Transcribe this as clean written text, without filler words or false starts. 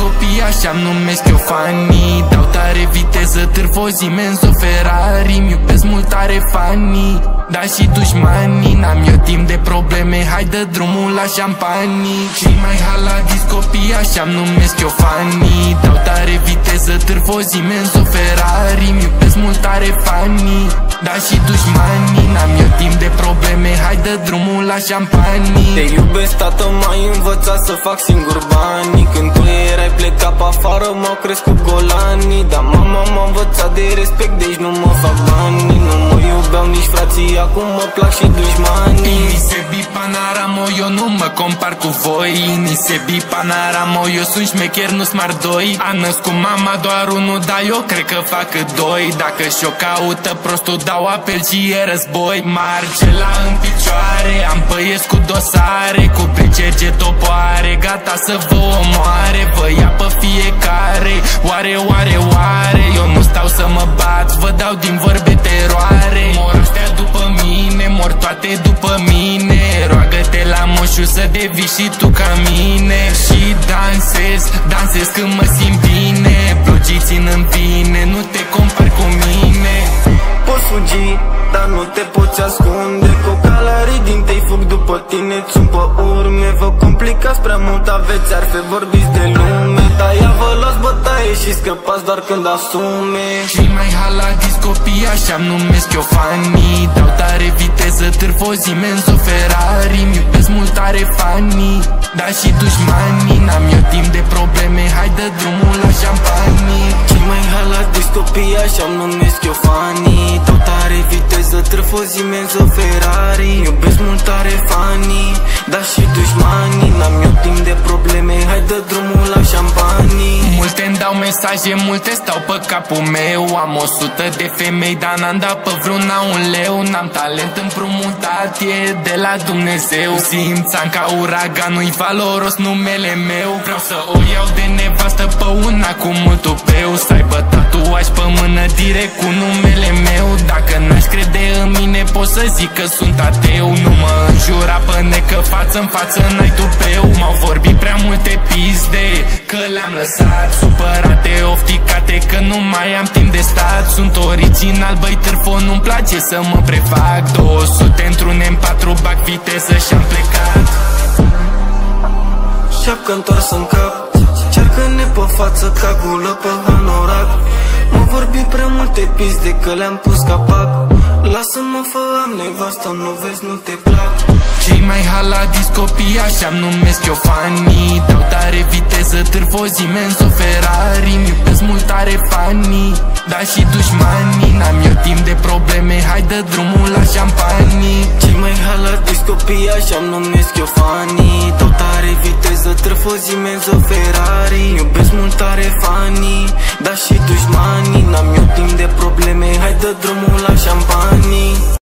copii, așa-mi numesc eu fanii. Dau tare viteză, târfozi imenso Ferrari. Mi iubesc mult tare fanii, dar și dușmanii. N-am eu timp de probleme, hai dă drumul la șampanii. Cei mai haladis copii, așa-mi numesc eu fanii. Dau tare viteză, târfozi imenso Ferrari. Mi iubesc mult tare fanii, dar și dușmanii. N-am eu timp de probleme, hai dă drumul la șampanii. Te iubesc, tată, m-ai învățat să fac singur banii. Când tu erai plecat pe afară, m-au crescut golanii. Dar mama m-a învățat de respect, deci nu mă fac banii. Nu mă iubeau nici frații, acum mă plac și dușmanii. Inisebi Panaramo, eu nu mă compar cu voi. Inisebi Panaramo, eu sunt șmecher, nu smart 2. A născut mama doar unul, dar eu cred că fac doi. Dacă și-o caută prostul, dau apel și e război. Marcela în picioare, am băieți cu dosare, cu pricerge topoare, gata să vă omoare. Vă ia pe fiecare, oare, oare, oare. Eu nu stau să mă bat, vă dau din vorbe teroare. Mor ăștia după mine, mor toate după mine. Roagă-te la moșu să devii și tu ca mine. Și dansez, dansez când mă simt bine. Blogii țin în vine, nu te compari cu mine. Poți fugi, dar nu te poți ascunde. Cocalarii din tei fug după tine, țin pe urme. Vă complicați prea mult, aveți arfe, vorbiți de lume. Dar ia vă luați bătaie și scăpați doar când asume. Cei mai haladis copii, așa-mi numesc eu fanii. Dau tare viteză, târfozi imenso Ferrari. Mi iubesc mult tare fanii, dar și dușmanii. N-am eu timp de probleme, hai dă drumul la șampanii. Cei mai haladis copii, așa-mi numesc eu fanii. Dau tare viteză, târfozi imenso Ferrari. Iubesc mult tare fanii, dar și dușmanii. N-am eu timp de probleme, hai dă drumul la șampanii. Multe-mi dau mesaje, multe stau pe capul meu. Am 100 de femei, dar n-am dat pe vreuna un leu. N-am talent împrumutat, e de la Dumnezeu. Simțam ca uraganul-i valoros numele meu. Vreau să o iau de nevastă pe una cu mult tupeu. Să aibă tatuaj pe mână direct cu numele meu. Dacă n-aș crede în mine, pot să zic că sunt ateu. Nu mă înjura până că față-n față n-ai tupeu. M-au vorbit prea multe pizde, că le-am lăsat supărate, ofticate, că nu mai am timp de stat. Sunt original, băi târfo, nu-mi place să mă prefac. 200 într-un M4, bag viteză și-am plecat. Șapcă întors în cap, cearcă-ne pe față ca gulă pe hanorac. M-au vorbit prea multe pizde, că le-am pus capac. Lasă-mă, fă, am nevastă, nu vezi, nu te plac. Cei mai haladis copii, așa-mi numesc eu fanii. Dau tare viteză, târfozi imenso Ferrari. Mi iubesc mult tare fanii, dar și dușmanii. N-am eu timp de probleme, hai dă drumul la șampanii. Cei mai haladis copii, așa-mi numesc eu fanii. Dau tare viteză, târfozi imenso Ferrari. Iubesc mult tare fanii, dar și dușmanii. N-am eu timp de probleme, hai dă drumul la șampanii.